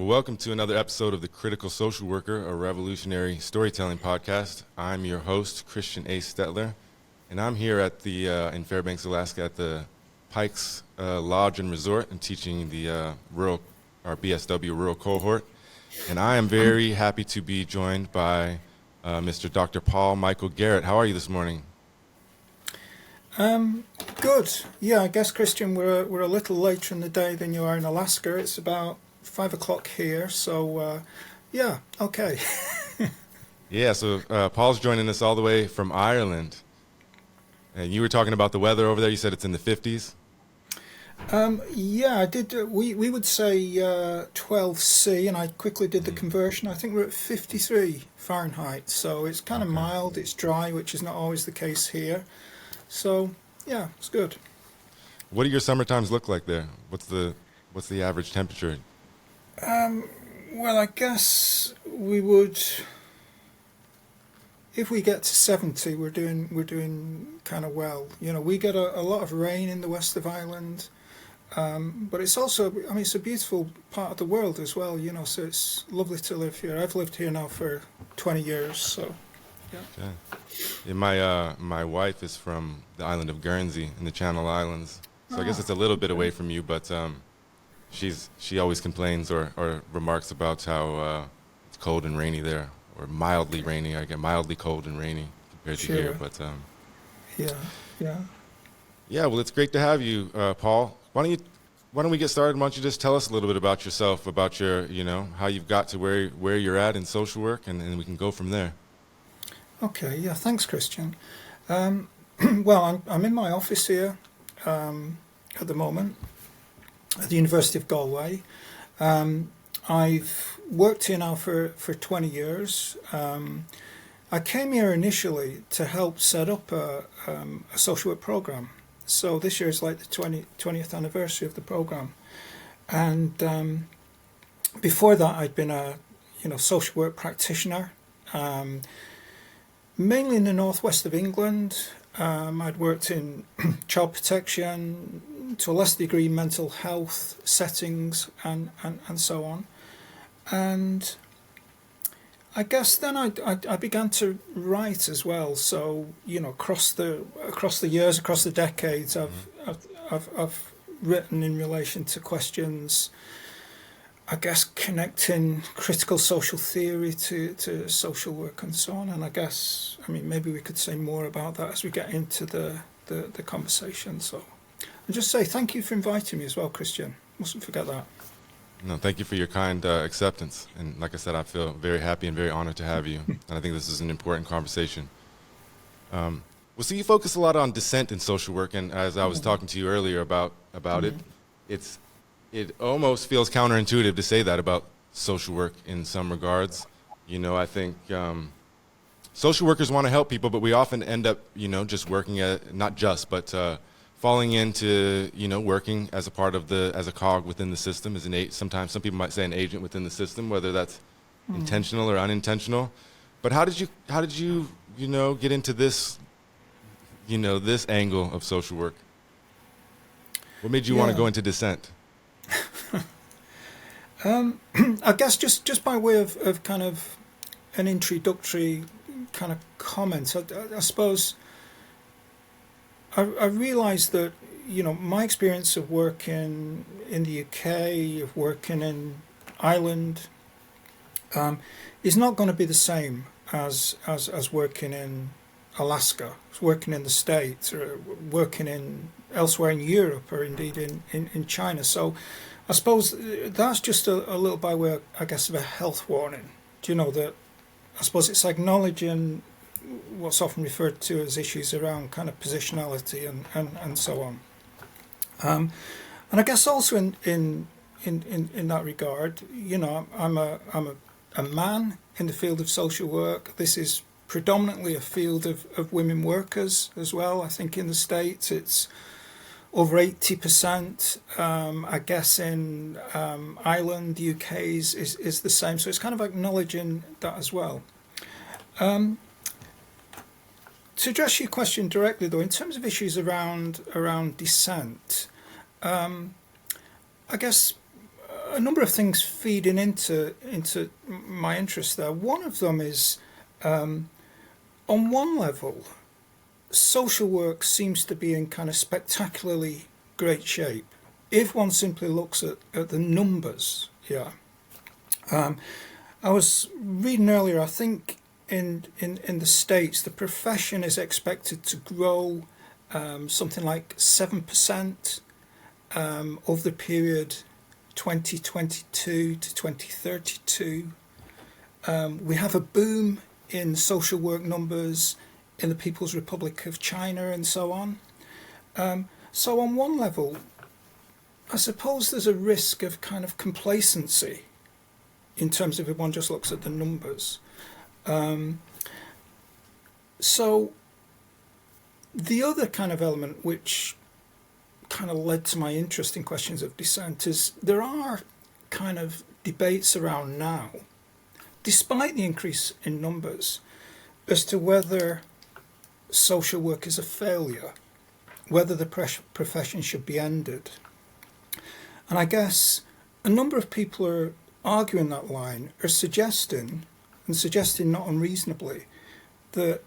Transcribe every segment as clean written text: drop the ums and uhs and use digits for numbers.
welcome to another episode of The Critical Social Worker, a revolutionary storytelling podcast. I'm your host, Christian Ace Stettler, and I'm here at the in Fairbanks, Alaska, at the Pikes Lodge and Resort, and teaching the BSW rural cohort. And I am very happy to be joined by Mr. Dr. Paul Michael Garrett. How are you this morning? Good. Yeah, I guess, Christian, we're a little later in the day than you are in Alaska. It's about 5 o'clock here, so yeah, okay. Yeah, so Paul's joining us all the way from Ireland. And you were talking about the weather over there. You said it's in the 50s? Yeah, I did. We would say 12C, and I quickly did the conversion. I think we're at 53 Fahrenheit, so it's kind of mild, it's dry, which is not always the case here. So, yeah, it's good. What do your summer times look like there? What's the average temperature? Well, I guess we would, if we get to 70, we're doing kind of well. You know, we get a lot of rain in the west of Ireland, but it's also, I mean, it's a beautiful part of the world as well, you know, so it's lovely to live here. I've lived here now for 20 years, so, yeah. Okay. Yeah, my wife is from the island of Guernsey in the Channel Islands, so I guess it's a little bit away from you, but she always complains or remarks about how it's cold and rainy there, or mildly rainy. I get mildly cold and rainy compared to here, but yeah. Well, it's great to have you, Paul. Why don't we get started? Why don't you just tell us a little bit about yourself, about your, you know, how you've got to where you're at in social work, and we can go from there. Okay, yeah, thanks, Christian. Well, I'm in my office here at the moment at the University of Galway. I've worked here now for 20 years. I came here initially to help set up a social work program. So this year is like the 20th anniversary of the program. And before that, I'd been a social work practitioner. Mainly in the northwest of England. I'd worked in child protection, to a lesser degree mental health settings, and so on. And I guess then I began to write as well. So, you know, across the years, across the decades, I've written in relation to questions, I guess, connecting critical social theory to social work and so on. And I guess, I mean, maybe we could say more about that as we get into the conversation. So I'll just say thank you for inviting me as well, Christian. Mustn't forget that. No, thank you for your kind acceptance. And like I said, I feel very happy and very honored to have you. And I think this is an important conversation. Well, so you focus a lot on dissent in social work. And as I was talking to you earlier about it almost feels counterintuitive to say that about social work in some regards. You know, I think social workers want to help people, but we often end up, you know, just working falling into, you know, working as a part of as a cog within the system, sometimes some people might say an agent within the system, whether that's intentional or unintentional. But how did you, you know, get into this, you know, this angle of social work? What made you want to go into dissent? I guess just by way of kind of an introductory kind of comment, I suppose I realised that, you know, my experience of working in the UK, of working in Ireland, is not going to be the same as working in Alaska, working in the States, or working elsewhere in Europe, or indeed in China. So I suppose that's just a little by way, I guess, of a health warning. Do you know that? I suppose it's acknowledging what's often referred to as issues around kind of positionality and so on. And I guess also in that regard, you know, I'm a man in the field of social work. This is predominantly a field of women workers as well. I think in the States it's over 80%. I guess in Ireland, the UK is the same. So it's kind of acknowledging that as well. To address your question directly, though, in terms of issues around dissent, I guess a number of things feeding into my interest there. One of them is, on one level, social work seems to be in kind of spectacularly great shape. If one simply looks at the numbers, yeah. I was reading earlier, I think in the States, the profession is expected to grow something like 7% over the period 2022 to 2032. We have a boom in social work numbers in the People's Republic of China and so on. So on one level, I suppose there's a risk of kind of complacency in terms of if one just looks at the numbers. So the other kind of element which kind of led to my interest in questions of dissent is there are kind of debates around now, despite the increase in numbers, as to whether social work is a failure, whether the profession should be ended. And I guess a number of people are arguing that line, are suggesting not unreasonably, that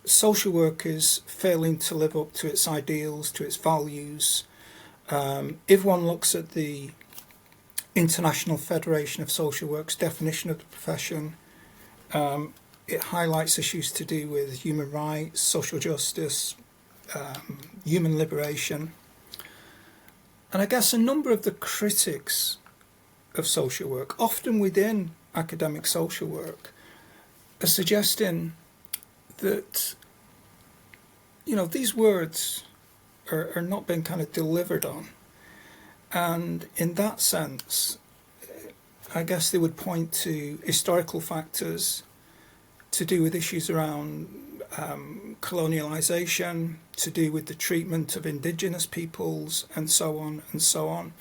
social work is failing to live up to its ideals, to its values. If one looks at the International Federation of Social Work's definition of the profession, it highlights issues to do with human rights, social justice, human liberation. And I guess a number of the critics of social work, often within academic social work, are suggesting that, these words are not being kind of delivered on. And in that sense, I guess they would point to historical factors to do with issues around colonialization, to do with the treatment of indigenous peoples, and so on and so on.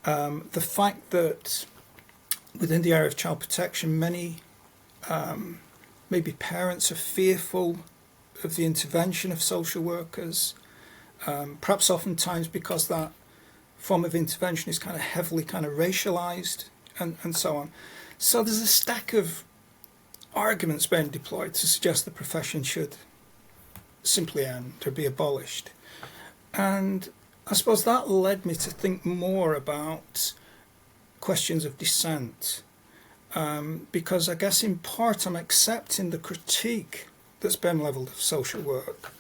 The fact that within the area of child protection, many maybe parents are fearful of the intervention of social workers, perhaps oftentimes because that form of intervention is kind of heavily kind of racialized, and so on. So there's a stack of arguments being deployed to suggest the profession should simply end or be abolished. And I suppose that led me to think more about questions of dissent, because I guess in part I'm accepting the critique that's been levelled of social work,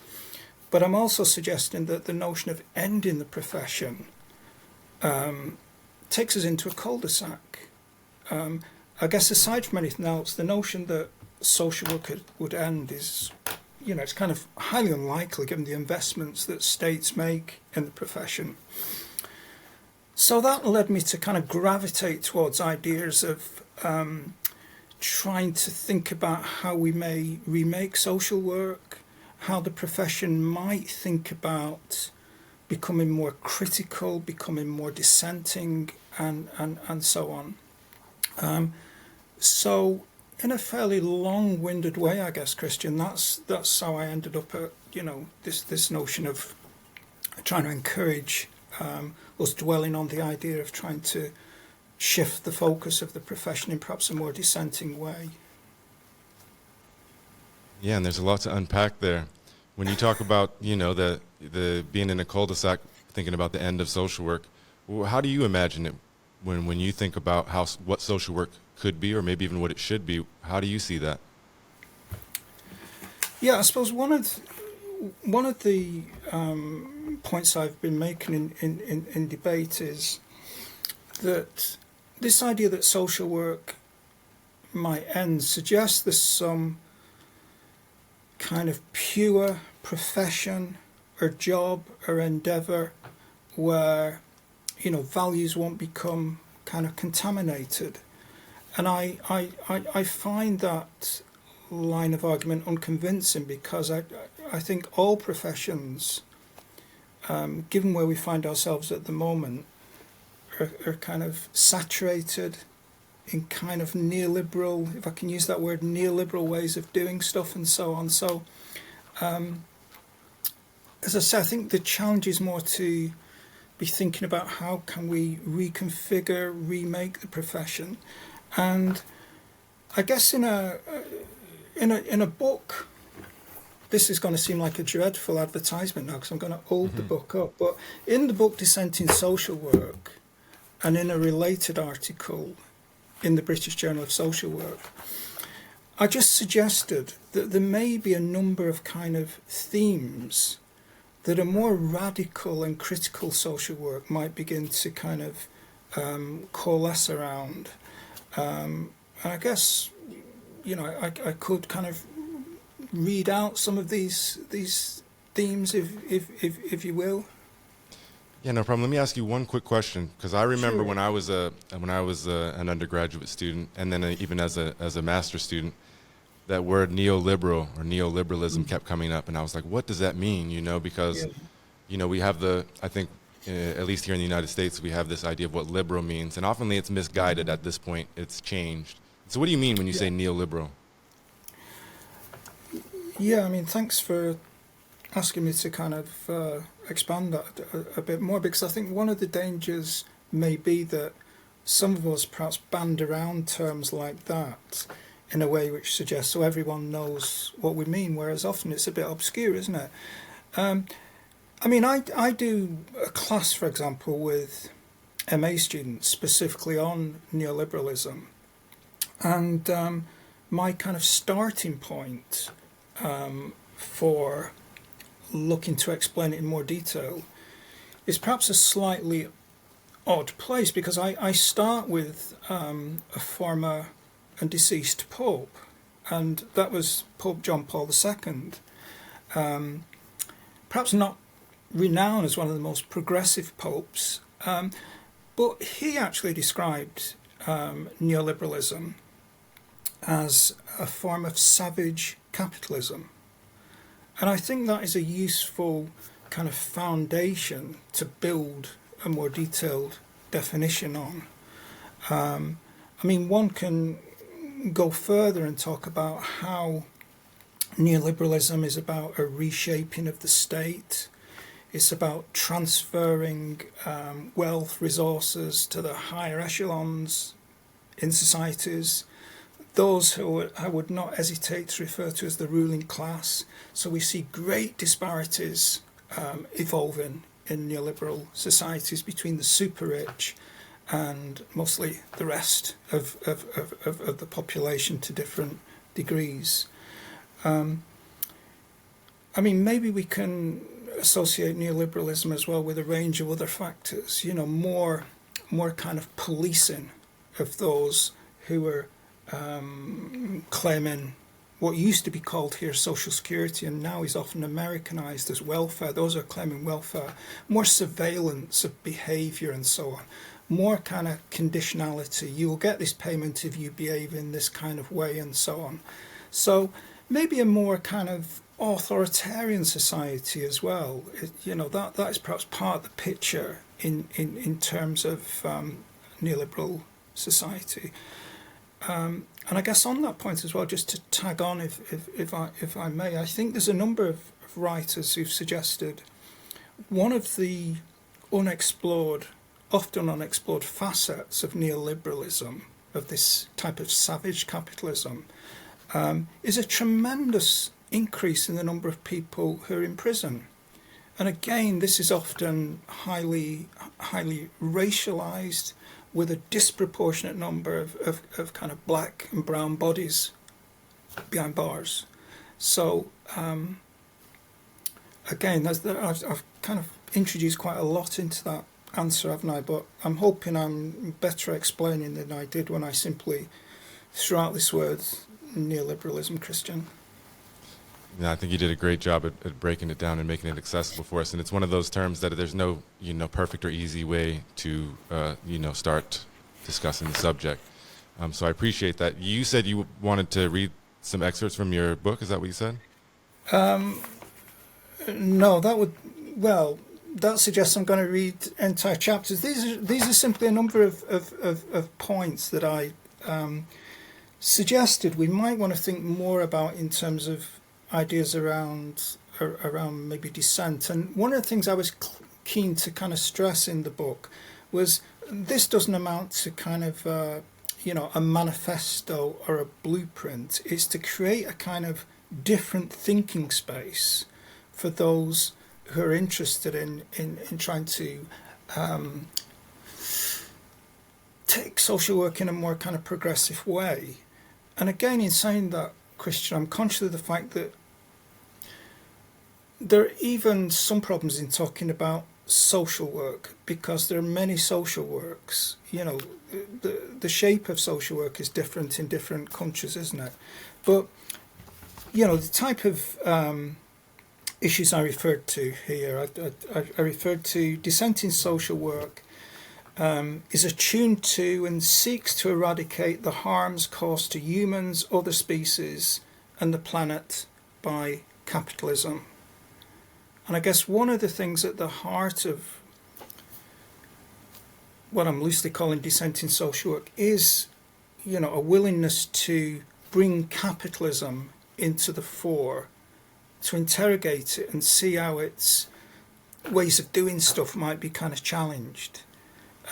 but I'm also suggesting that the notion of ending the profession takes us into a cul-de-sac. I guess aside from anything else, the notion that social work would end is, it's kind of highly unlikely given the investments that states make in the profession. So that led me to kind of gravitate towards ideas of trying to think about how we may remake social work, how the profession might think about becoming more critical, becoming more dissenting, and so on. So in a fairly long-winded way, I guess, Christian, that's how I ended up at this notion of trying to encourage us dwelling on the idea of trying to shift the focus of the profession in perhaps a more dissenting way. Yeah, and there's a lot to unpack there. When you talk about the being in a cul-de-sac, thinking about the end of social work, how do you imagine it when you think about what social work could be, or maybe even what it should be? How do you see that? Yeah, I suppose one of the points I've been making in debate is that this idea that social work might end suggests there's some kind of pure profession or job or endeavour where values won't become kind of contaminated. And I find that line of argument unconvincing, because I think all professions, given where we find ourselves at the moment, are kind of saturated in kind of neoliberal, if I can use that word, neoliberal ways of doing stuff and so on. So, as I say, I think the challenge is more to be thinking about how can we reconfigure, remake the profession. And I guess in a book, this is going to seem like a dreadful advertisement now because I'm going to hold the book up, but in the book Dissenting Social Work, and in a related article in the British Journal of Social Work, I just suggested that there may be a number of kind of themes that a more radical and critical social work might begin to kind of coalesce around. And I guess, I could kind of read out some of these themes, if you will. Yeah, no problem. Let me ask you one quick question, because I remember Sure. when I was an undergraduate student, and then even as a master's student, that word neoliberal or neoliberalism kept coming up, and I was like, what does that mean? Because we have I think at least here in the United States, we have this idea of what liberal means, and often it's misguided at this point. It's changed. So what do you mean when you say neoliberal? Yeah, I mean, thanks for asking me to kind of expand that a bit more, because I think one of the dangers may be that some of us perhaps band around terms like that in a way which suggests so everyone knows what we mean, whereas often it's a bit obscure, isn't it? I mean, I do a class, for example, with MA students specifically on neoliberalism, and my kind of starting point for looking to explain it in more detail is perhaps a slightly odd place, because I start with a former and deceased Pope, and that was Pope John Paul II. Perhaps not renowned as one of the most progressive popes, but he actually described neoliberalism as a form of savage capitalism. And I think that is a useful kind of foundation to build a more detailed definition on. I mean, one can go further and talk about how neoliberalism is about a reshaping of the state. It's about transferring wealth, resources to the higher echelons in societies, those who I would not hesitate to refer to as the ruling class. So we see great disparities evolving in neoliberal societies between the super rich and mostly the rest of the population to different degrees. I mean, maybe we can associate neoliberalism as well with a range of other factors, more kind of policing of those who are claiming what used to be called here Social Security and now is often Americanized as welfare. Those are claiming welfare, more surveillance of behavior and so on, more kind of conditionality. You will get this payment if you behave in this kind of way and so on. So maybe a more kind of authoritarian society as well. That is perhaps part of the picture in terms of neoliberal society. And I guess on that point as well, just to tag on, if I may, I think there's a number of writers who've suggested one of the often unexplored facets of neoliberalism, of this type of savage capitalism, is a tremendous increase in the number of people who are in prison. And again, this is often highly racialized, with a disproportionate number of kind of black and brown bodies behind bars. So again, I've kind of introduced quite a lot into that answer, haven't I? But I'm hoping I'm better explaining than I did when I simply threw out this word neoliberalism, Christian. Yeah, I think you did a great job at breaking it down and making it accessible for us. And it's one of those terms that there's no, perfect or easy way to, start discussing the subject. So I appreciate that. You said you wanted to read some excerpts from your book. Is that what you said? No, that suggests I'm going to read entire chapters. These are simply a number of points that I suggested we might want to think more about in terms of ideas around maybe dissent. And one of the things I was keen to kind of stress in the book was this doesn't amount to kind of a manifesto or a blueprint. It's to create a kind of different thinking space for those who are interested in trying to take social work in a more kind of progressive way. And again, in saying that, Christian, I'm conscious of the fact that there are even some problems in talking about social work, because there are many social works. The shape of social work is different in different countries, isn't it? But the type of issues I referred to here, I referred to dissenting social work is attuned to and seeks to eradicate the harms caused to humans, other species, and the planet by capitalism. And I guess one of the things at the heart of what I'm loosely calling dissenting social work is, a willingness to bring capitalism into the fore, to interrogate it and see how its ways of doing stuff might be kind of challenged.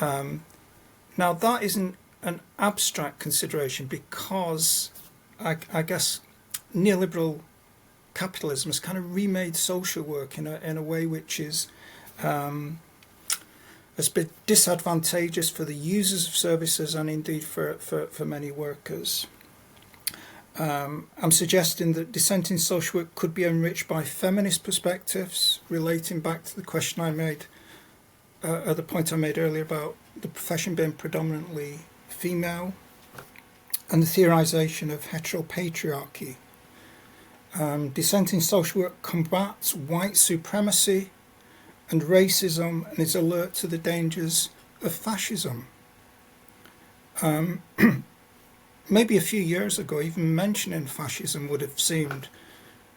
Now, that isn't an abstract consideration, because I guess neoliberal capitalism has kind of remade social work in a way which is has been disadvantageous for the users of services and indeed for many workers. I'm suggesting that dissenting social work could be enriched by feminist perspectives, relating back to the question I made, the point I made earlier about the profession being predominantly female, and the theorization of heteropatriarchy. Dissenting social work combats white supremacy and racism and is alert to the dangers of fascism. Maybe a few years ago, even mentioning fascism would have seemed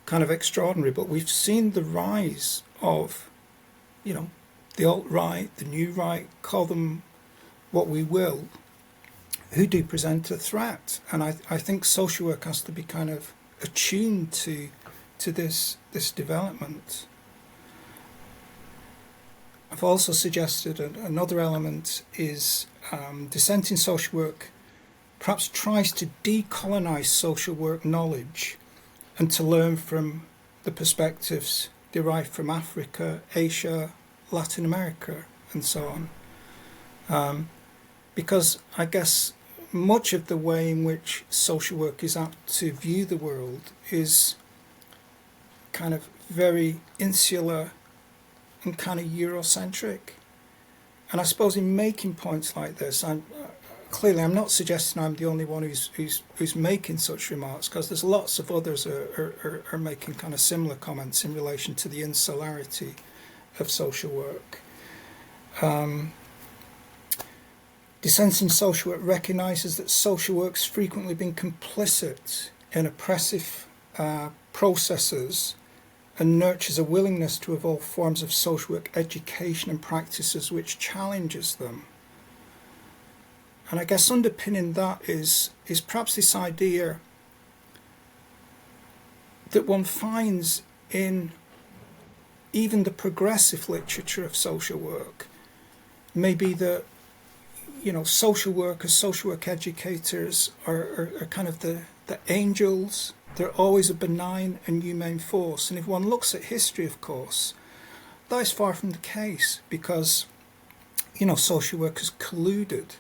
kind of extraordinary, but we've seen the rise of, the alt-right, the new right, call them what we will, who do present a threat. And I think social work has to be kind of attuned to this development. I've also suggested another element is dissenting social work perhaps tries to decolonize social work knowledge and to learn from the perspectives derived from Africa, Asia, Latin America, and so on. Because I guess much of the way in which social work is apt to view the world is kind of very insular and kind of Eurocentric. And I suppose in making points like this, I'm not suggesting I'm the only one who's making such remarks, because there's lots of others are making kind of similar comments in relation to the insularity of social work. Dissenting social work recognises that social work's frequently been complicit in oppressive processes and nurtures a willingness to evolve forms of social work education and practices which challenges them. And I guess underpinning that is perhaps this idea that one finds in even the progressive literature of social work. Maybe that, social workers, social work educators are kind of the angels. They're always a benign and humane force. And if one looks at history, of course, that is far from the case, because, social workers colluded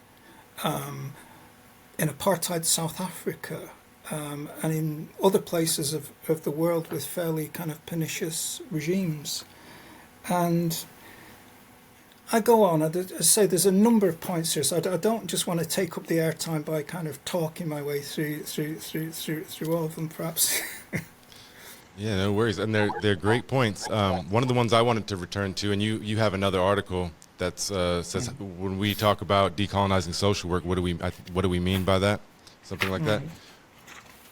in apartheid South Africa and in other places of the world with fairly kind of pernicious regimes. And I go on, I say there's a number of points here, so I don't just want to take up the airtime by kind of talking my way through all of them, perhaps. Yeah, no worries, and they're great points. One of the ones I wanted to return to, and you have another article that says when we talk about decolonizing social work, what do we mean by that? Something like that.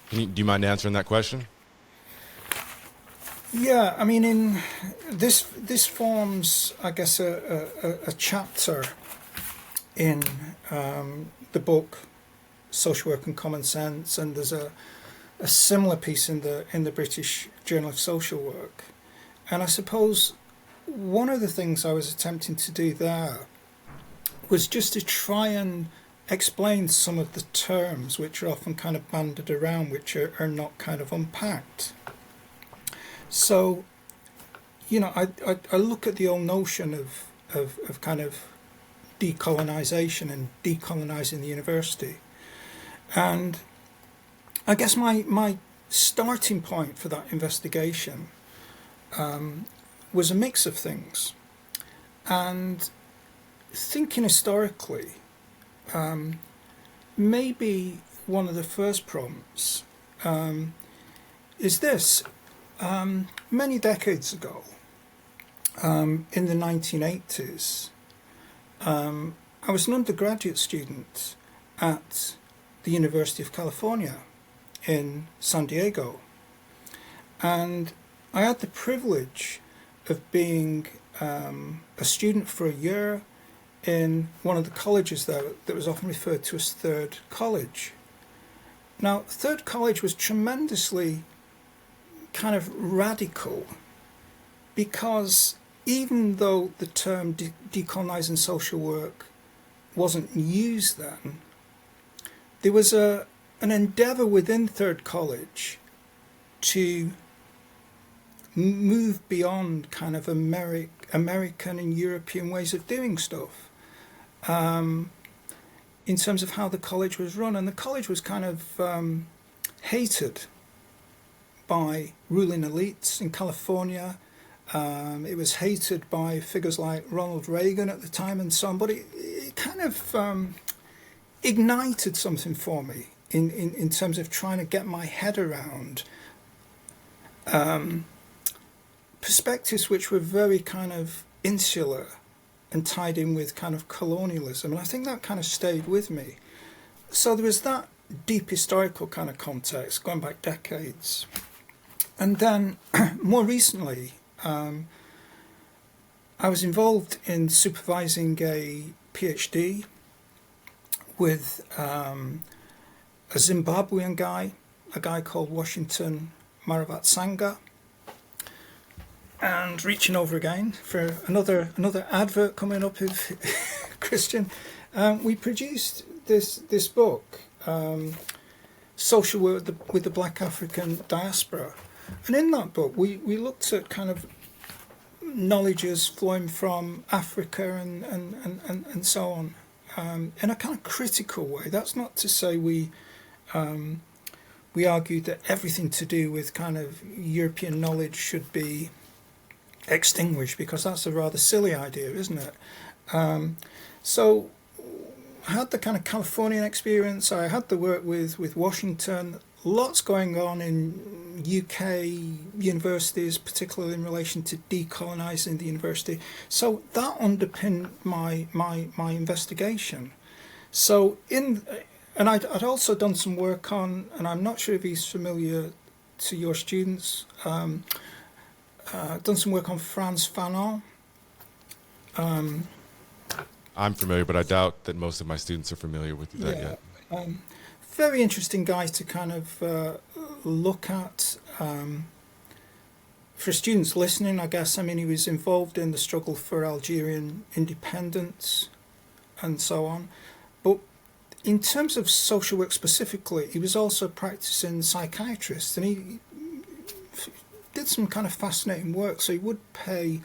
Do you mind answering that question? Yeah, I mean, in this forms, I guess, a chapter in the book Social Work and Common Sense, and there's a similar piece in the British Journal of Social Work. And I suppose one of the things I was attempting to do there was just to try and explain some of the terms which are often kind of bandied around, which are not kind of unpacked. So, I look at the old notion of kind of decolonization and decolonizing the university. And I guess my starting point for that investigation was a mix of things. And thinking historically, maybe one of the first prompts is this. Many decades ago, in the 1980s, I was an undergraduate student at the University of California in San Diego. And I had the privilege of being a student for a year in one of the colleges there that was often referred to as Third College. Now, Third College was tremendously kind of radical, because even though the term decolonizing social work wasn't used then, there was an endeavour within Third College to move beyond kind of American and European ways of doing stuff, in terms of how the college was run. And the college was kind of hated by ruling elites in California. It was hated by figures like Ronald Reagan at the time and so on, but it kind of ignited something for me in terms of trying to get my head around perspectives which were very kind of insular and tied in with kind of colonialism. And I think that kind of stayed with me. So there was that deep historical kind of context going back decades. And then more recently, I was involved in supervising a PhD with a Zimbabwean guy, a guy called Washington Maravatsanga. And reaching over again for another advert coming up with Christian, we produced this book, Social Work with the Black African Diaspora. And in that book, we looked at kind of knowledges flowing from Africa and so on, in a kind of critical way. That's not to say we argued that everything to do with kind of European knowledge should be extinguished, because that's a rather silly idea, isn't it? So I had the kind of Californian experience. I had the work with Washington. Lots going on in UK universities, particularly in relation to decolonizing the university. So that underpinned my investigation. So and I'd also done some work on, and I'm not sure if he's familiar to your students, done some work on Frantz Fanon. I'm familiar, but I doubt that most of my students are familiar with that yet. Very interesting guy to kind of look at. For students listening, I guess, I mean, he was involved in the struggle for Algerian independence and so on. But in terms of social work specifically, he was also a practicing psychiatrist, and he did some kind of fascinating work. So he would pay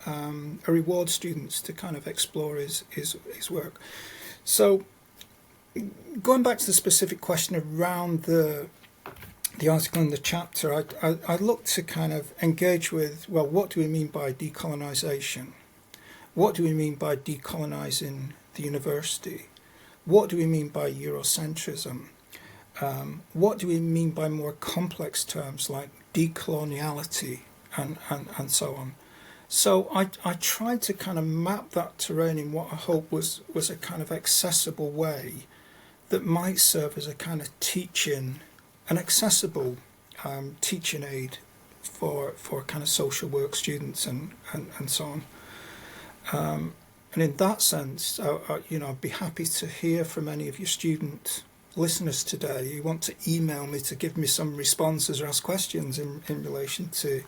a reward students to kind of explore his work. So going back to the specific question around the article in the chapter, I looked to kind of engage with, well, what do we mean by decolonization? What do we mean by decolonizing the university? What do we mean by Eurocentrism? What do we mean by more complex terms like decoloniality and so on? So I tried to kind of map that terrain in what I hope was a kind of accessible way that might serve as a kind of an accessible teaching aid for kind of social work students and so on. And in that sense, I'd be happy to hear from any of your student listeners today who want to email me to give me some responses or ask questions in relation to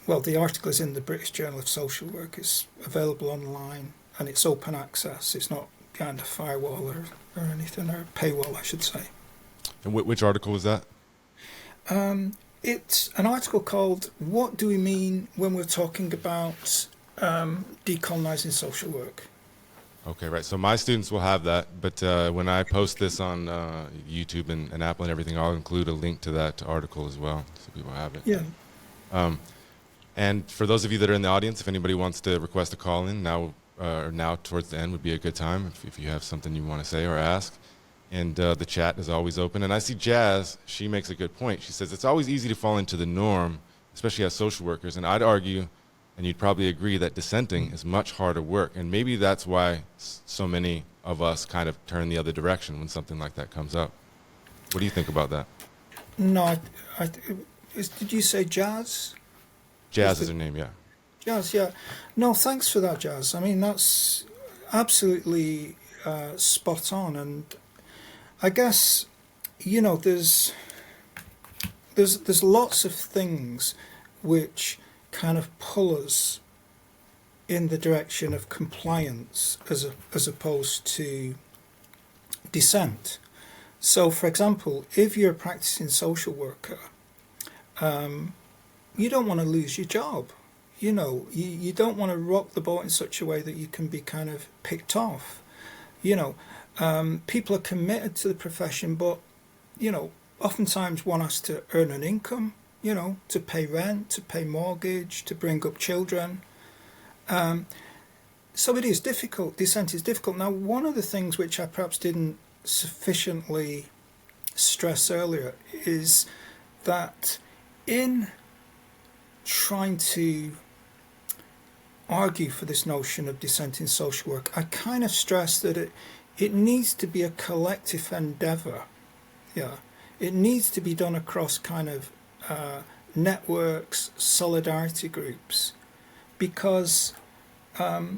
well, the article is in the British Journal of Social Work. It's available online and it's open access. It's not behind a firewall or anything, or a paywall, I should say. And which article was that? It's an article called "What Do We Mean When We're Talking About Decolonizing Social Work?" Okay, right. So my students will have that, but when I post this on YouTube and Apple and everything, I'll include a link to that article as well, so people have it. Yeah. And for those of you that are in the audience, if anybody wants to request a call in now, or now towards the end would be a good time if you have something you want to say or ask. And the chat is always open. And I see Jazz, she makes a good point. She says it's always easy to fall into the norm, especially as social workers. And I'd argue, and you'd probably agree, that dissenting is much harder work. And maybe that's why so many of us kind of turn the other direction when something like that comes up. What do you think about that? No, did you say Jazz? Jazz is her name, yeah. Jazz, yeah. No, thanks for that, Jazz. I mean, that's absolutely spot on. And I guess, you know, there's lots of things which kind of pull us in the direction of compliance as opposed to dissent. So, for example, if you're a practicing social worker, you don't want to lose your job. You know, you don't want to rock the boat in such a way that you can be kind of picked off. You know, people are committed to the profession, but, you know, oftentimes one has to earn an income, you know, to pay rent, to pay mortgage, to bring up children. So it is difficult. Dissent is difficult. Now, one of the things which I perhaps didn't sufficiently stress earlier is that in trying to argue for this notion of dissent in social work, I kind of stress that it needs to be a collective endeavour. Yeah, it needs to be done across kind of networks, solidarity groups, because there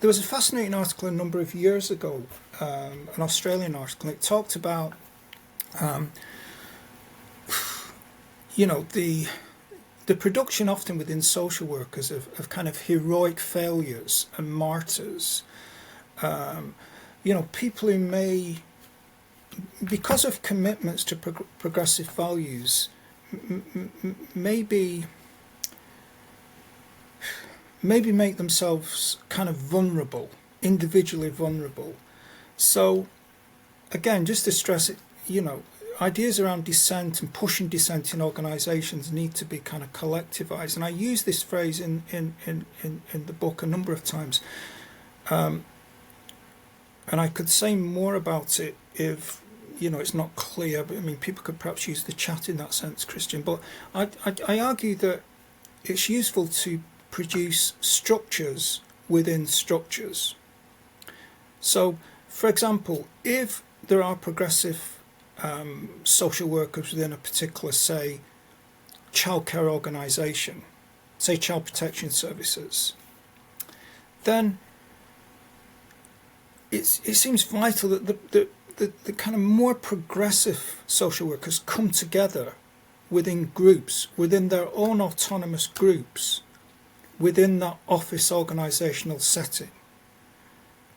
was a fascinating article a number of years ago, an Australian article. It talked about, you know, the production often within social workers of kind of heroic failures and martyrs. You know, people who may, because of commitments to progressive values, maybe make themselves kind of vulnerable, individually vulnerable. So, again, just to stress it, you know, ideas around dissent and pushing dissent in organisations need to be kind of collectivised. And I use this phrase in the book a number of times. And I could say more about it if, you know, it's not clear. But I mean, people could perhaps use the chat in that sense, Christian. But I argue that it's useful to produce structures within structures. So, for example, if there are progressive social workers within a particular, say, childcare organisation, say child protection services, then it seems vital that the kind of more progressive social workers come together within groups, within their own autonomous groups, within that office organisational setting.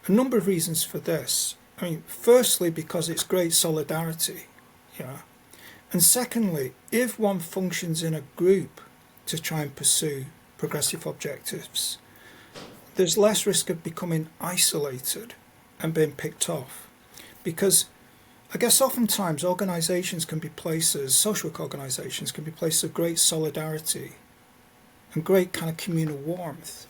A number of reasons for this. I mean, firstly, because it's great solidarity, yeah. And secondly, if one functions in a group to try and pursue progressive objectives, there's less risk of becoming isolated and being picked off. Because I guess oftentimes organisations can be places, social work organisations can be places of great solidarity and great kind of communal warmth.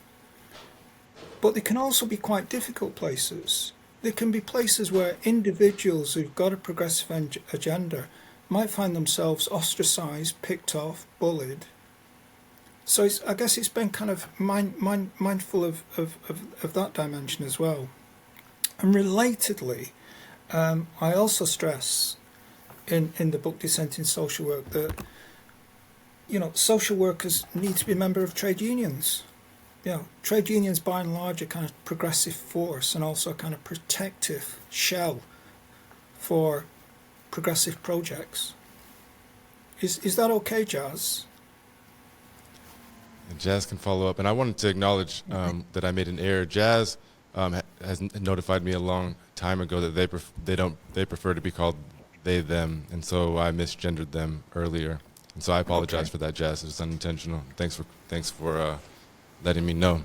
But they can also be quite difficult places. They can be places where individuals who've got a progressive agenda might find themselves ostracised, picked off, bullied. So I guess it's been kind of mindful of that dimension as well. And relatedly, I also stress in the book Dissenting Social Work that, you know, social workers need to be a member of trade unions. You know, trade unions by and large are kind of progressive force and also a kind of protective shell for progressive projects. Is that okay, Jazz? And Jazz can follow up. And I wanted to acknowledge that I made an error. Jazz has notified me a long time ago that they prefer to be called they them, and so I misgendered them earlier. And so I apologize for that, Jazz. It was unintentional. Thanks for letting me know.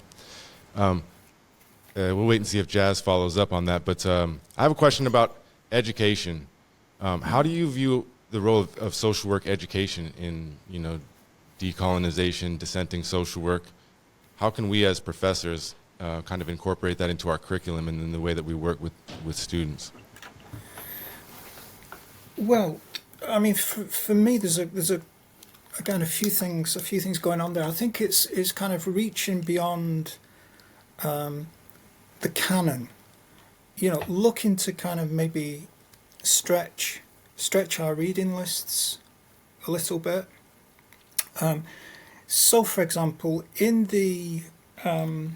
We'll wait and see if Jazz follows up on that. But I have a question about education. How do you view the role of social work education in, decolonization, dissenting social work? How can we as professors kind of incorporate that into our curriculum and in the way that we work with students? Well, I mean, for me, there's again a few things going on there. I think it's kind of reaching beyond the canon, looking to kind of maybe stretch our reading lists a little bit. So, for example, in the article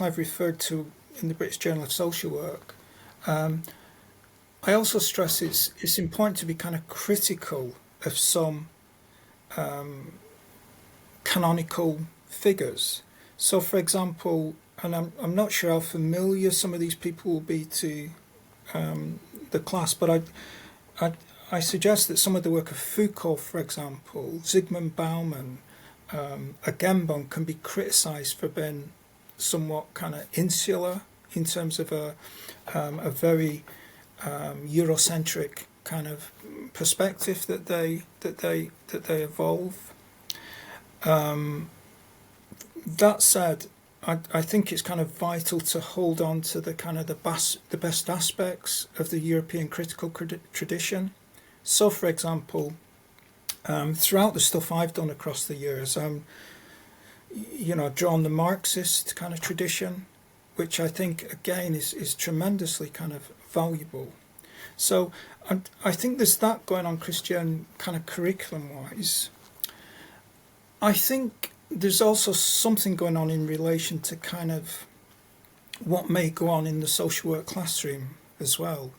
I've referred to in the British Journal of Social Work, I also stress it's important to be kind of critical of some canonical figures. So, for example, and I'm not sure how familiar some of these people will be to the class, but I suggest that some of the work of Foucault, for example, Zygmunt Bauman, Agamben, can be criticised for being somewhat kind of insular in terms of a very Eurocentric kind of perspective that they evolve. That said, I think it's kind of vital to hold on to the kind of the best aspects of the European critical tradition. So, for example, throughout the stuff I've done across the years, I've drawn the Marxist kind of tradition, which I think again is tremendously kind of valuable. So I think there's that going on, Christian, kind of curriculum-wise. I think there's also something going on in relation to kind of what may go on in the social work classroom as well.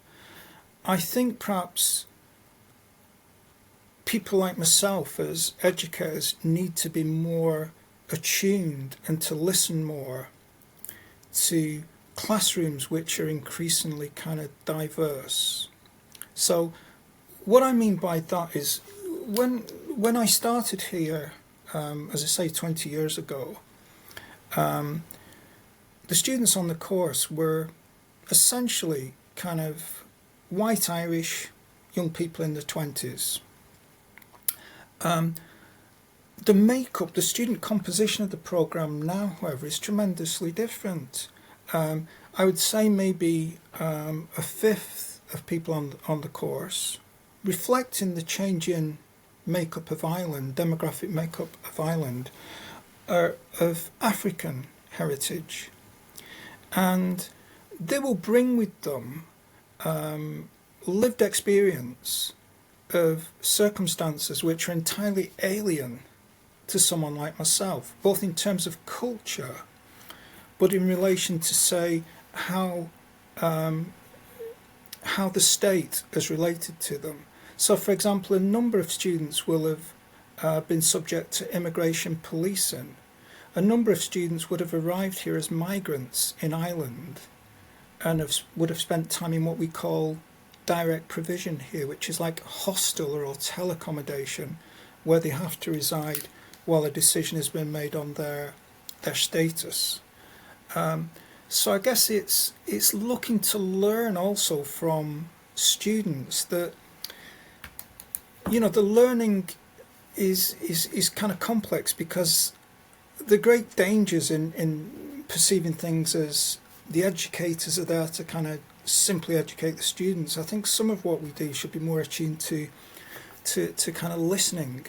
I think perhaps people like myself as educators need to be more attuned and to listen more to classrooms which are increasingly kind of diverse. So what I mean by that is when I started here, as I say, 20 years ago, the students on the course were essentially kind of white Irish young people in their 20s. The student composition of the programme now, however, is tremendously different. I would say maybe a fifth of people on the course, reflecting the changing makeup of Ireland, demographic makeup of Ireland, are of African heritage. And they will bring with them lived experience of circumstances which are entirely alien to someone like myself, both in terms of culture, but in relation to, say, how the state has related to them. So, for example, a number of students will have been subject to immigration policing. A number of students would have arrived here as migrants in Ireland and would have spent time in what we call direct provision here, which is like hostel or hotel accommodation, where they have to reside while a decision has been made on their status. So I guess it's looking to learn also from students that, the learning is kind of complex, because the great dangers in perceiving things as the educators are there to kind of simply educate the students. I think some of what we do should be more attuned to kind of listening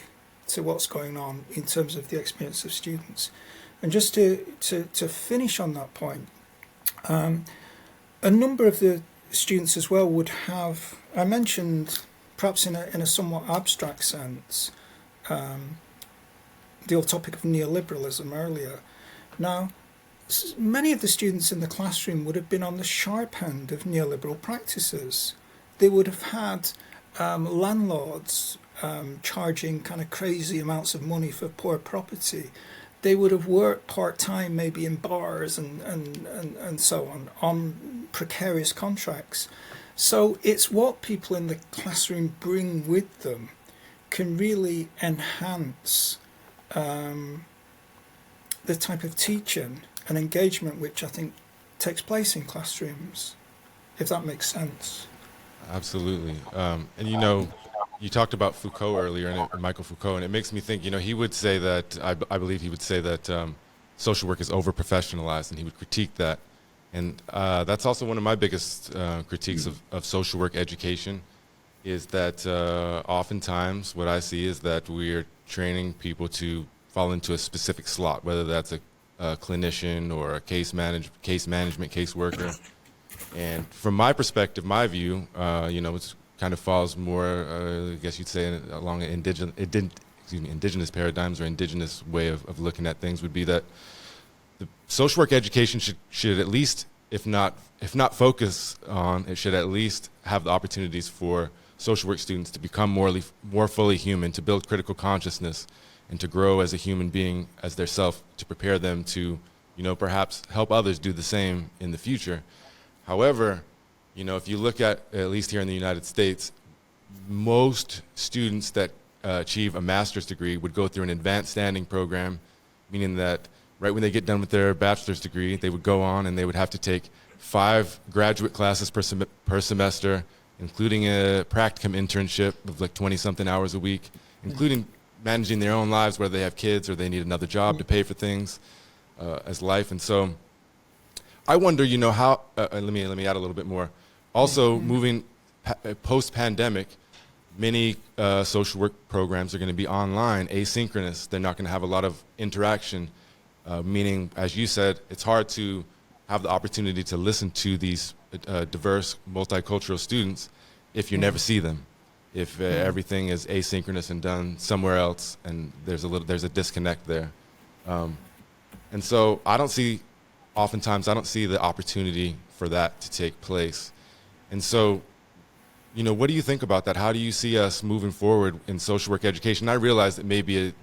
to what's going on in terms of the experience of students. And just to finish on that point, a number of the students as well would have, I mentioned perhaps in a somewhat abstract sense, the whole topic of neoliberalism earlier. Now, many of the students in the classroom would have been on the sharp end of neoliberal practices. They would have had landlords charging kind of crazy amounts of money for poor property. They would have worked part-time maybe in bars and so on precarious contracts. So it's what people in the classroom bring with them can really enhance the type of teaching and engagement which I think takes place in classrooms, if that makes sense. Absolutely. And you talked about Foucault earlier, and Michael Foucault, and it makes me think, he would say that, I believe he would say that social work is over-professionalized, and he would critique that. And that's also one of my biggest critiques of social work education, is that oftentimes what I see is that we're training people to fall into a specific slot, whether that's a clinician or a case management caseworker. And from my perspective, my view, it's kind of falls more, I guess you'd say, along indigenous paradigms or indigenous way of looking at things, would be that the social work education should at least, if not focus on, it should at least have the opportunities for social work students to become more fully human, to build critical consciousness, and to grow as a human being, as their self, to prepare them to, perhaps help others do the same in the future. However, if you look at least here in the United States, most students that achieve a master's degree would go through an advanced standing program, meaning that right when they get done with their bachelor's degree, they would go on and they would have to take 5 graduate classes per semester, including a practicum internship of like 20-something hours a week, including managing their own lives, whether they have kids or they need another job to pay for things as life. And so I wonder, how, let me add a little bit more. Also, moving post-pandemic, many social work programs are going to be online, asynchronous. They're not going to have a lot of interaction, meaning, as you said, it's hard to have the opportunity to listen to these diverse, multicultural students if you never see them, if everything is asynchronous and done somewhere else, and there's a disconnect there. And so oftentimes I don't see the opportunity for that to take place. And so, what do you think about that? How do you see us moving forward in social work education? I realize it may be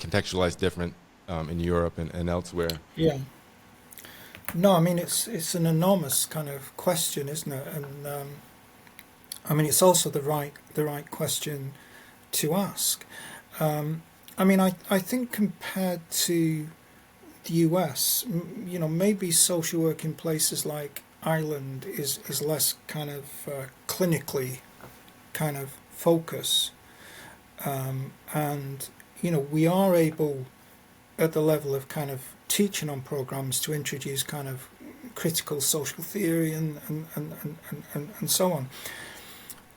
contextualized different in Europe and elsewhere. Yeah. No, I mean, it's an enormous kind of question, isn't it? And I mean, it's also the right question to ask. I mean, I think compared to the US, maybe social work in places like Ireland is less kind of clinically kind of focus, and we are able at the level of kind of teaching on programs to introduce kind of critical social theory and so on.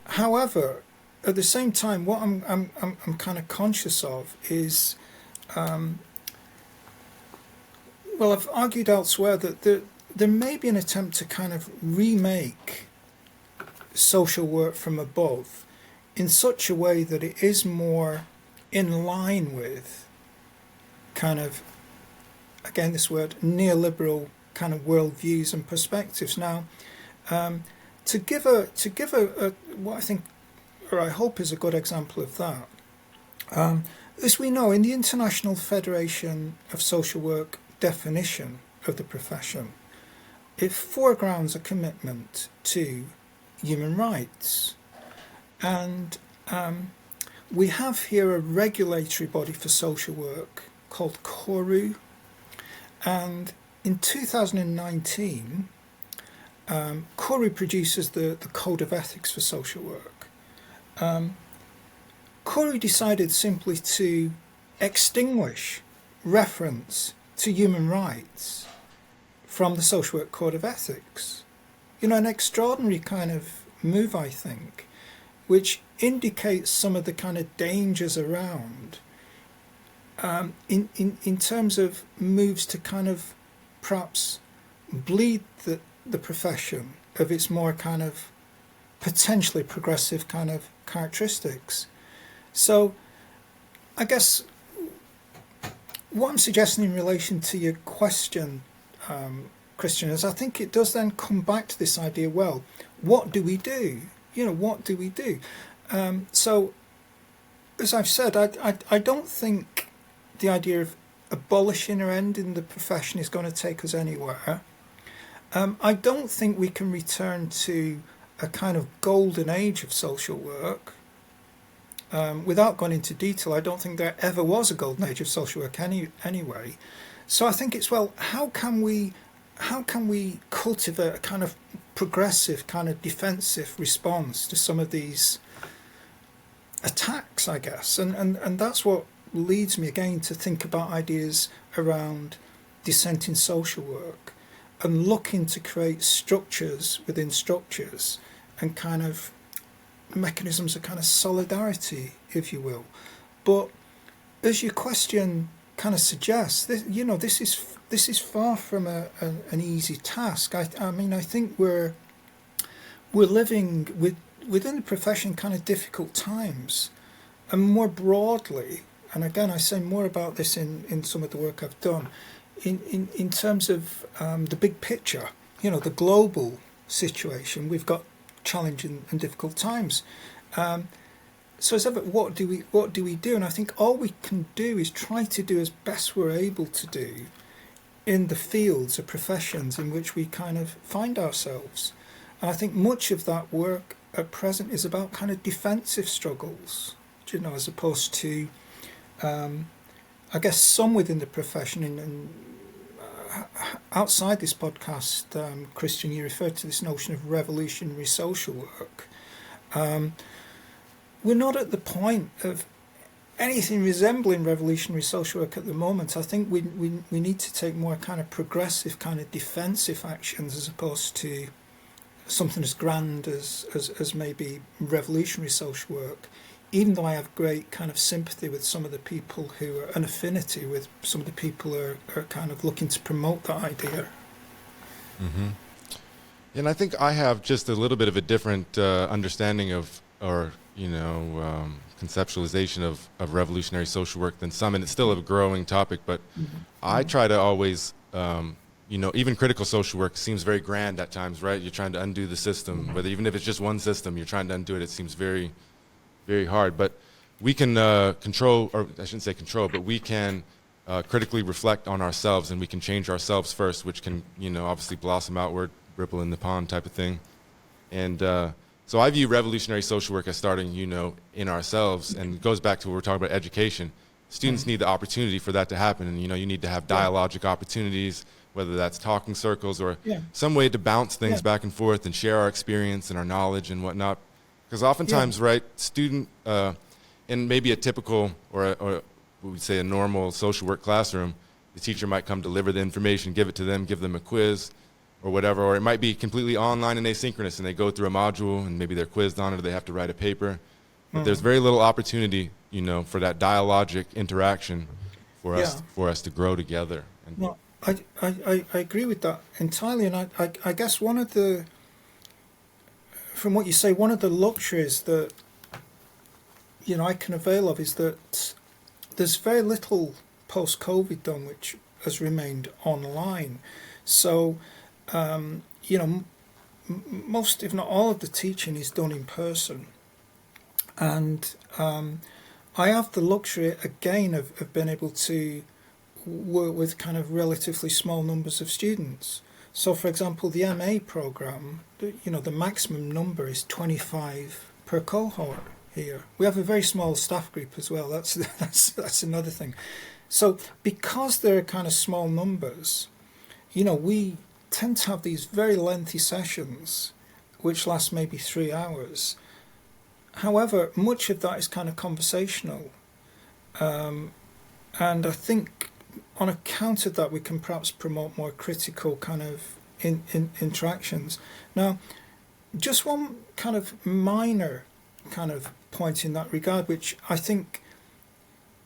However, at the same time, what I'm kind of conscious of is, well, I've argued elsewhere that there may be an attempt to kind of remake social work from above in such a way that it is more in line with kind of, again, this word, neoliberal kind of worldviews and perspectives. Now, to give a what I think, or I hope, is a good example of that, as we know, in the International Federation of Social Work definition of the profession, it foregrounds a commitment to human rights. And we have here a regulatory body for social work called CORU. And in 2019, CORU produces the Code of Ethics for Social Work. CORU decided simply to extinguish reference to human rights from the Social Work Code of Ethics. An extraordinary kind of move, I think, which indicates some of the kind of dangers around in terms of moves to kind of perhaps bleed the profession of its more kind of potentially progressive kind of characteristics. So I guess what I'm suggesting in relation to your question, Christian, is I think it does then come back to this idea, well, what do we do? What do we do? So as I've said, I don't think the idea of abolishing or ending the profession is going to take us anywhere. I don't think we can return to a kind of golden age of social work. Without going into detail, I don't think there ever was a golden age of social work anyway. So I think it's, well, how can we cultivate a kind of progressive, kind of defensive response to some of these attacks, I guess, and that's what leads me again to think about ideas around dissenting social work and looking to create structures within structures and kind of mechanisms of kind of solidarity, if you will. But as your question kind of suggests, this is far from an easy task. I mean, I think we're living within the profession kind of difficult times, and more broadly, and again I say more about this in some of the work I've done, in terms of the big picture, the global situation. We've got challenging and difficult times. So as ever, what do we do? And I think all we can do is try to do as best we're able to do in the fields or professions in which we kind of find ourselves. And I think much of that work at present is about kind of defensive struggles, as opposed to, I guess, some within the profession. And outside this podcast, Christian, you referred to this notion of revolutionary social work. We're not at the point of anything resembling revolutionary social work at the moment. I think we need to take more kind of progressive, kind of defensive actions as opposed to something as grand as maybe revolutionary social work, even though I have great kind of sympathy with some of the people who are, an affinity with some of the people who are kind of looking to promote that idea. Mm-hmm. And I think I have just a little bit of a different understanding of, or conceptualization of revolutionary social work than some, and it's still a growing topic, but I try to always, even critical social work seems very grand at times, right? You're trying to undo the system, whether even if it's just one system, you're trying to undo it. It seems very, very hard, but we can control, or I shouldn't say control, but we can critically reflect on ourselves, and we can change ourselves first, which can, obviously blossom outward, ripple in the pond type of thing. And so I view revolutionary social work as starting, in ourselves, and it goes back to what we're talking about education. Students need the opportunity for that to happen, and you need to have dialogic opportunities, whether that's talking circles or some way to bounce things back and forth and share our experience and our knowledge and whatnot. Because oftentimes, right, student in maybe a typical or we would say a normal social work classroom, the teacher might come deliver the information, give it to them, give them a quiz or whatever, or it might be completely online and asynchronous, and they go through a module and maybe they're quizzed on it or they have to write a paper. But there's very little opportunity, for that dialogic interaction for us to grow together. And well, I agree with that entirely, and I guess one of the, from what you say, one of the luxuries that I can avail of is that there's very little post-COVID done which has remained online. So most, if not all, of the teaching is done in person, and I have the luxury again of being able to work with kind of relatively small numbers of students. So, for example, the MA program, the maximum number is 25 per cohort here. We have a very small staff group as well. That's another thing. So, because there are kind of small numbers, we tend to have these very lengthy sessions which last maybe 3 hours. However, much of that is kind of conversational, and I think on account of that we can perhaps promote more critical kind of interactions. Now, just one kind of minor kind of point in that regard, which I think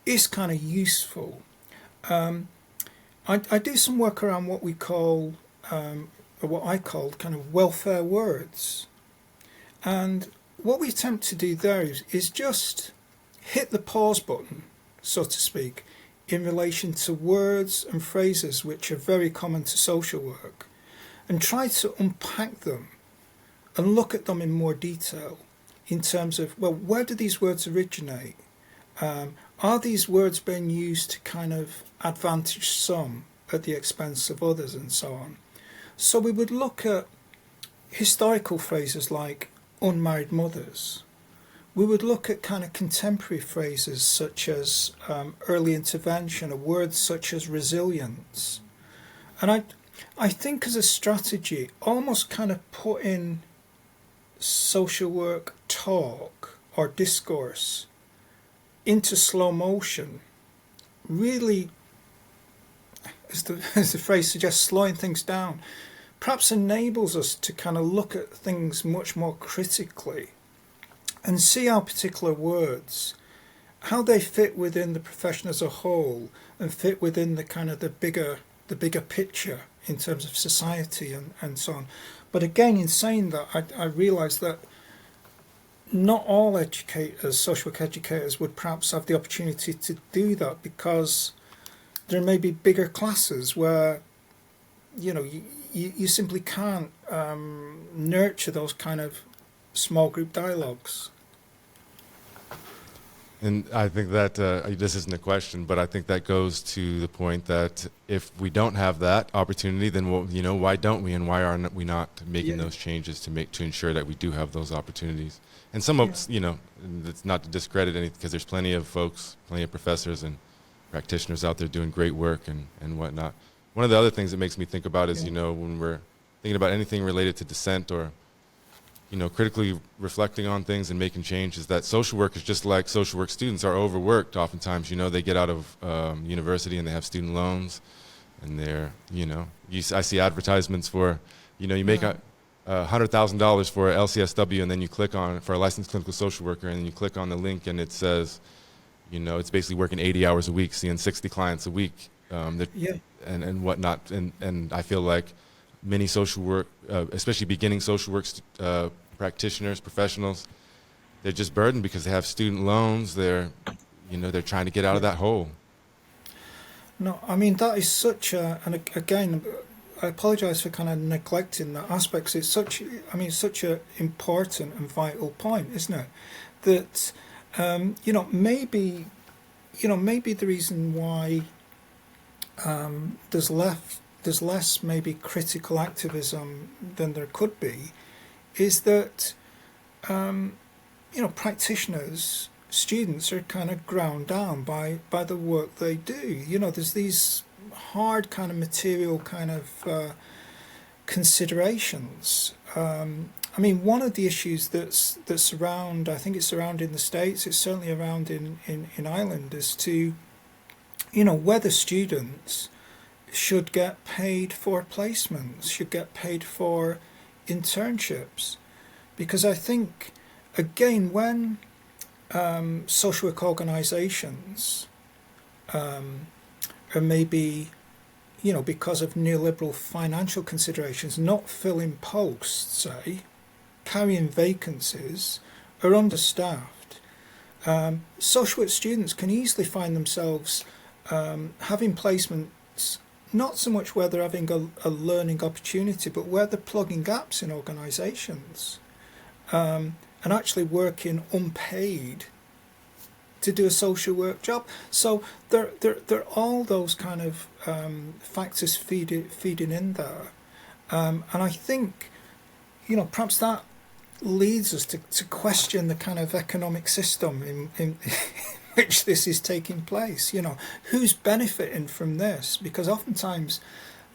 is kind of useful. I do some work around what we call, or what I called kind of welfare words. And what we attempt to do there is just hit the pause button, so to speak, in relation to words and phrases which are very common to social work, and try to unpack them and look at them in more detail in terms of, well, where do these words originate? Are these words being used to kind of advantage some at the expense of others and so on? So we would look at historical phrases like unmarried mothers. We would look at kind of contemporary phrases such as early intervention, or words such as resilience. And I think as a strategy, almost kind of putting social work talk or discourse into slow motion really, as the phrase suggests, slowing things down, perhaps enables us to kind of look at things much more critically and see how particular words, how they fit within the profession as a whole and fit within the kind of the bigger picture in terms of society and so on. But again, in saying that, I realise that not all educators, social work educators, would perhaps have the opportunity to do that, because there may be bigger classes where, you know, you simply can't nurture those kind of small group dialogues. And I think that this isn't a question, but I think that goes to the point that if we don't have that opportunity, then why don't we, and why are we not making those changes to ensure that we do have those opportunities? And some of it's not to discredit anything, because there's plenty of folks, plenty of professors and practitioners out there doing great work and whatnot. One of the other things that makes me think about is when we're thinking about anything related to dissent or critically reflecting on things and making changes, that social workers, just like social work students, are overworked oftentimes. They get out of university and they have student loans, and they're, I see advertisements for, you make $100,000 for LCSW, and then you click on, for a licensed clinical social worker, and then you click on the link and it says, it's basically working 80 hours a week, seeing 60 clients a week, and whatnot. And I feel like many social work, especially beginning social work practitioners, professionals, they're just burdened because they have student loans. They're trying to get out of that hole. No, I mean, that is such a, and again, I apologise for kind of neglecting that aspect. It's such an important and vital point, isn't it? That, maybe the reason why there's less maybe critical activism than there could be is that practitioners, students are kind of ground down by the work they do. There's these hard kind of material kind of considerations. One of the issues that's around, I think it's around in the States, it's certainly around in Ireland, is to whether students should get paid for placements, should get paid for internships. Because I think, again, when social work organisations are maybe, because of neoliberal financial considerations, not filling posts, say, carrying vacancies, are understaffed, social work students can easily find themselves having placements, not so much where they're having a learning opportunity, but where they're plugging gaps in organisations and actually working unpaid to do a social work job. So there are all those kind of factors feeding in there. And I think, perhaps that leads us to question the kind of economic system in which this is taking place. Who's benefiting from this? Because oftentimes,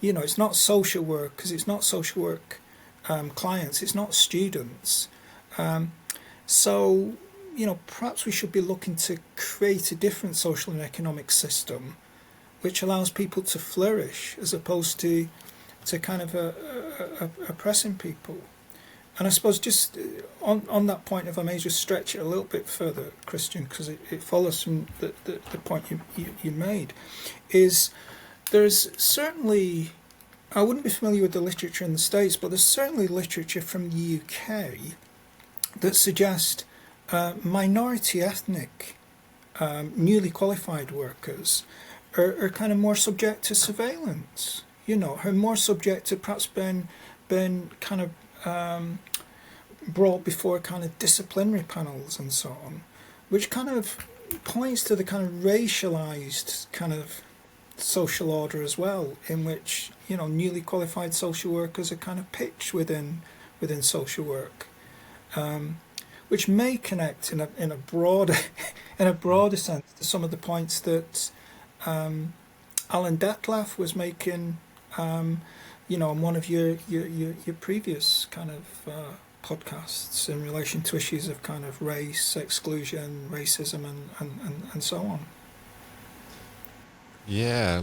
it's not social work, because it's not social work clients, it's not students. So perhaps we should be looking to create a different social and economic system which allows people to flourish, as opposed to kind of oppressing people. And I suppose just on that point, if I may just stretch it a little bit further, Christian, because it follows from the point you made, is there's certainly, I wouldn't be familiar with the literature in the States, but there's certainly literature from the UK that suggest minority ethnic newly qualified workers are kind of more subject to surveillance, are more subject to perhaps being kind of brought before kind of disciplinary panels and so on, which kind of points to the kind of racialized kind of social order as well, in which, you know, newly qualified social workers are kind of pitched within social work, which may connect in a broader in a broader sense to some of the points that Alan Detlef was making, you know, on one of your previous kind of podcasts in relation to issues of kind of race, exclusion, racism, and so on. Yeah,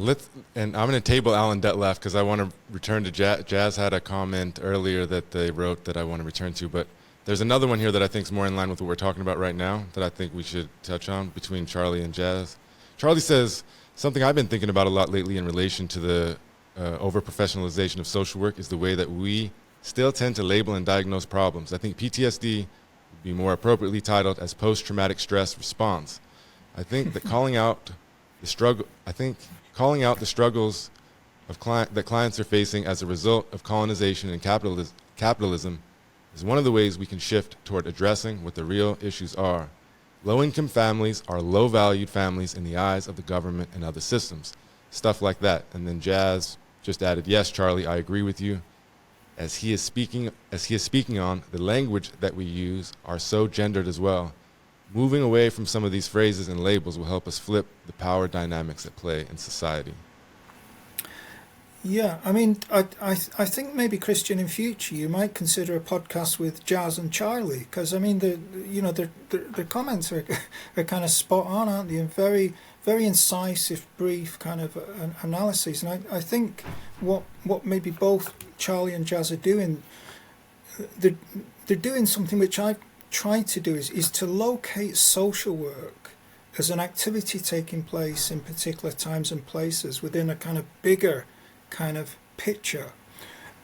and I'm going to table Alan Detlef because I want to return to Jazz. Jazz had a comment earlier that they wrote that I want to return to, but there's another one here that I think is more in line with what we're talking about right now that I think we should touch on between Charlie and Jazz. Charlie says, something I've been thinking about a lot lately in relation to the over-professionalization of social work is the way that we still tend to label and diagnose problems. I think PTSD would be more appropriately titled as post-traumatic stress response. I think that calling out the struggles of that clients are facing as a result of colonization and capitalism is one of the ways we can shift toward addressing what the real issues are. Low-income families are low-valued families in the eyes of the government and other systems. Stuff like that. And then Jazz just added, yes, Charlie, I agree with you. As he is speaking on, the language that we use are so gendered as well. Moving away from some of these phrases and labels will help us flip the power dynamics at play in society. Yeah, I mean, I think maybe, Christian, in future you might consider a podcast with Jazz and Charlie, because I mean the comments are kind of spot on, aren't they? And very incisive, brief kind of analyses. And I think what maybe both Charlie and Jazz are doing, they're doing something which I've tried to do is to locate social work as an activity taking place in particular times and places within a kind of bigger kind of picture.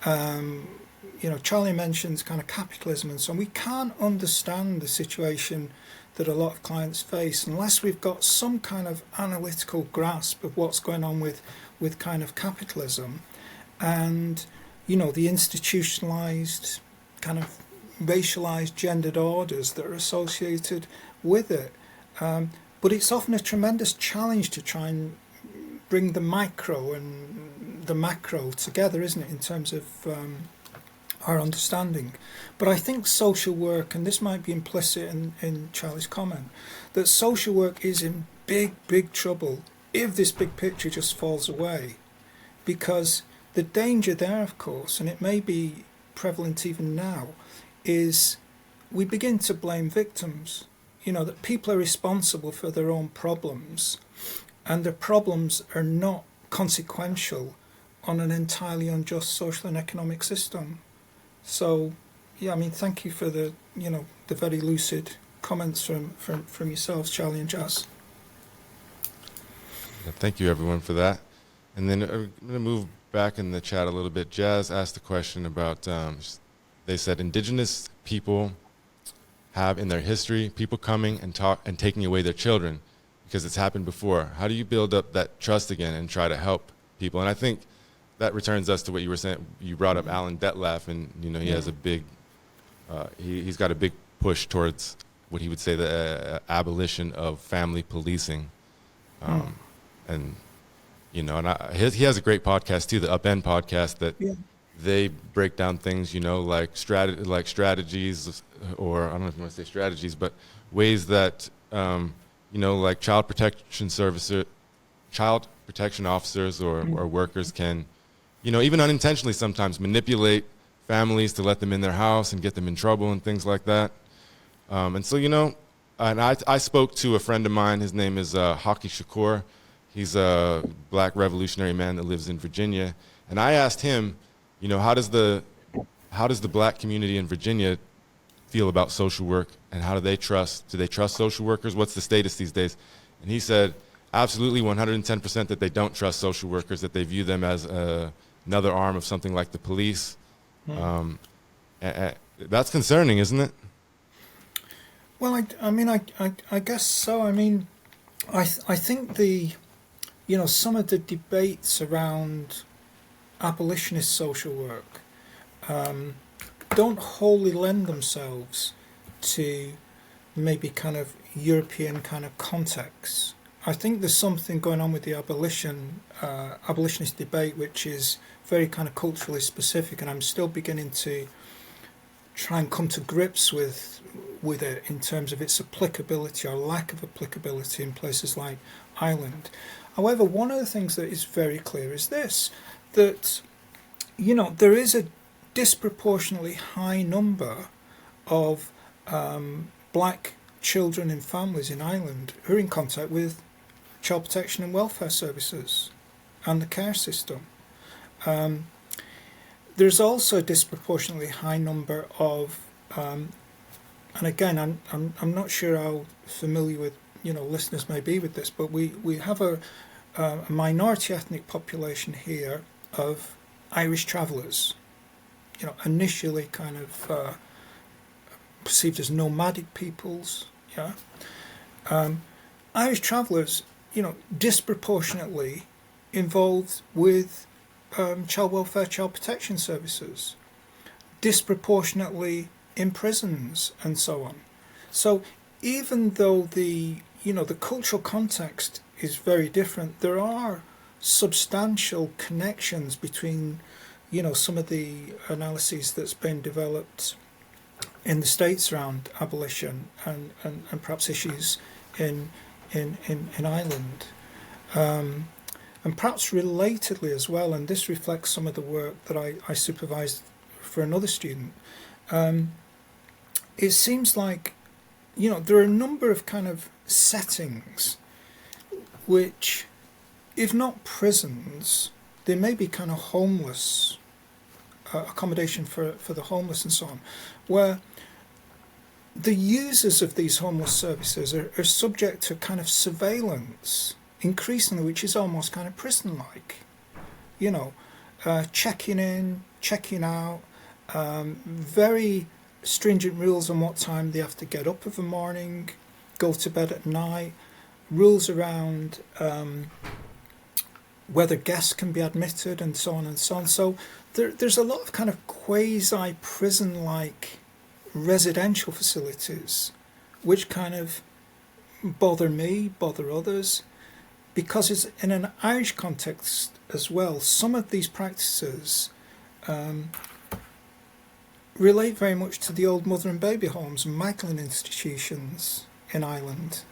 You know, Charlie mentions kind of capitalism and so on. We can't understand the situation that a lot of clients face unless we've got some kind of analytical grasp of what's going on with kind of capitalism and, you know, the institutionalized kind of racialized gendered orders that are associated with it. But it's often a tremendous challenge to try and bring the micro and the macro together, isn't it, in terms of our understanding. But I think social work, and this might be implicit in Charlie's comment, that social work is in big trouble if this big picture just falls away. Because the danger there, of course, and it may be prevalent even now, is we begin to blame victims. You know, that people are responsible for their own problems, and their problems are not consequential on an entirely unjust social and economic system. So, yeah, I mean, thank you for the very lucid comments from yourselves, Charlie and Jazz. Thank you, everyone, for that. And then I'm going to move back in the chat a little bit. Jazz asked a question about, they said, indigenous people have in their history people coming and taking away their children because it's happened before. How do you build up that trust again and try to help people? And I think that returns us to what you were saying. You brought up Alan Detlef, and he has a big, he's got a big push towards what he would say the abolition of family policing, and he has a great podcast too, the Upend podcast that they break down things like strategies, or I don't know if you want to say strategies, but ways that like child protection officers or workers can, even unintentionally sometimes manipulate families to let them in their house and get them in trouble and things like that. And so, and I spoke to a friend of mine. His name is Haki Shakur. He's a black revolutionary man that lives in Virginia. And I asked him, how does the black community in Virginia feel about social work, and do they trust social workers? What's the status these days? And he said, absolutely 110% that they don't trust social workers, that they view them as another arm of something like the police. That's concerning, isn't it? Well, I guess so. I mean, I think some of the debates around abolitionist social work don't wholly lend themselves to maybe kind of European kind of context. I think there's something going on with the abolitionist debate, which is very kind of culturally specific, and I'm still beginning to try and come to grips with it in terms of its applicability or lack of applicability in places like Ireland. However, one of the things that is very clear is this, that, you know, there is a disproportionately high number of black children in families in Ireland who are in contact with child protection and welfare services and the care system. There's also a disproportionately high number of, and again, I'm not sure how familiar with, you know, listeners may be with this, but we have a minority ethnic population here of Irish travellers, you know, initially kind of perceived as nomadic peoples, yeah. Irish travellers, you know, disproportionately involved with child welfare, child protection services, disproportionately in prisons and so on. So even though the cultural context is very different, there are substantial connections between, you know, some of the analyses that's been developed in the States around abolition and perhaps issues in Ireland. And perhaps relatedly as well, and this reflects some of the work that I supervised for another student, it seems like, you know, there are a number of kind of settings which, if not prisons, they may be kind of homeless, accommodation for the homeless and so on, where the users of these homeless services are subject to kind of surveillance increasingly, which is almost kind of prison-like, you know, checking in, checking out, very stringent rules on what time they have to get up of a morning, go to bed at night, rules around whether guests can be admitted and so on and so on. So there's a lot of kind of quasi-prison-like residential facilities which kind of bother me, bother others, because it's in an Irish context as well. Some of these practices relate very much to the old mother and baby homes and Michael institutions in Ireland.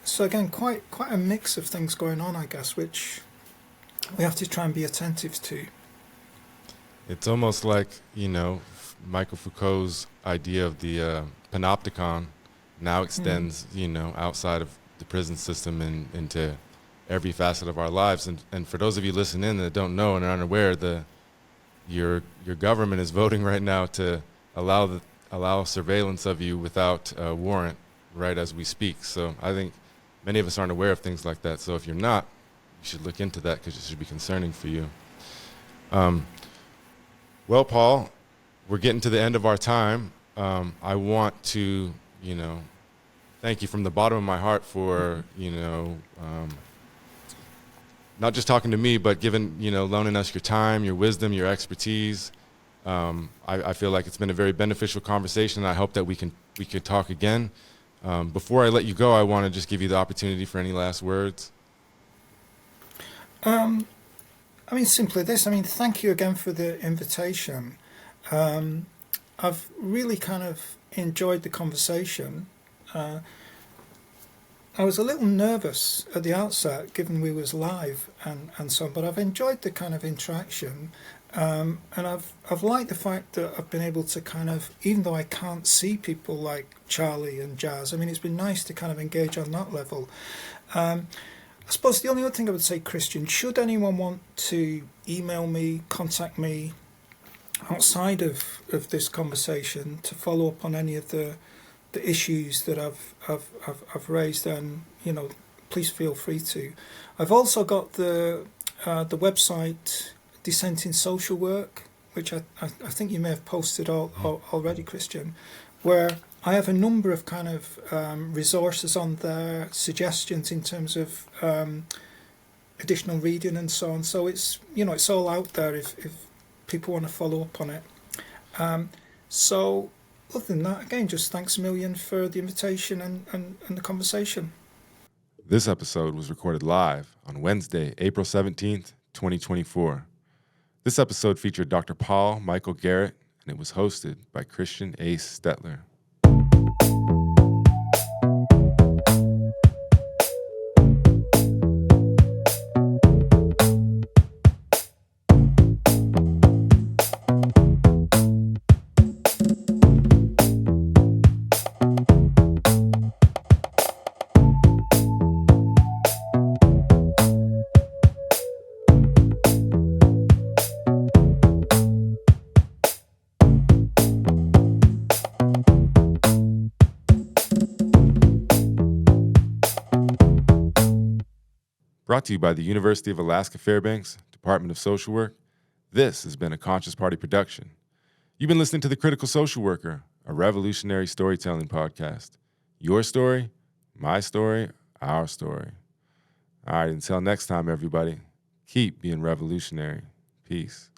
So again, quite a mix of things going on, I guess, which we have to try and be attentive to. It's almost like, you know, Michael Foucault's idea of the panopticon now extends, you know, outside of the prison system and into every facet of our lives. And for those of you listening in that don't know and are unaware, your government is voting right now to allow surveillance of you without a warrant right as we speak. So I think many of us aren't aware of things like that. So if you're not, you should look into that because it should be concerning for you. Well, Paul, we're getting to the end of our time. I want to, you know, thank you from the bottom of my heart for, you know, not just talking to me, but loaning us your time, your wisdom, your expertise. I feel like it's been a very beneficial conversation. I hope that we could talk again. Before I let you go, I want to just give you the opportunity for any last words. I mean, simply this. I mean, thank you again for the invitation. I've really kind of enjoyed the conversation. I was a little nervous at the outset, given we was live and so on, but I've enjoyed the kind of interaction, and I've liked the fact that I've been able to kind of, even though I can't see people like Charlie and Jazz, I mean, it's been nice to kind of engage on that level. I suppose the only other thing I would say, Christian, should anyone want to email me, contact me outside of this conversation to follow up on any of the issues that I've raised, then, you know, please feel free to. I've also got the website Dissenting Social Work, which I think you may have posted already, Christian, where I have a number of kind of resources on there, suggestions in terms of additional reading and so on. So it's, you know, it's all out there if people want to follow up on it. So Other than that, again, just thanks a million for the invitation and the conversation. This episode was recorded live on Wednesday, April 17th, 2024. This episode featured Dr. Paul Michael Garrett, and it was hosted by Christian Ace Stettler. Brought to you by the University of Alaska Fairbanks, Department of Social Work, this has been a Conscious Party production. You've been listening to The Critical Social Worker, a revolutionary storytelling podcast. Your story, my story, our story. All right, until next time, everybody, keep being revolutionary. Peace.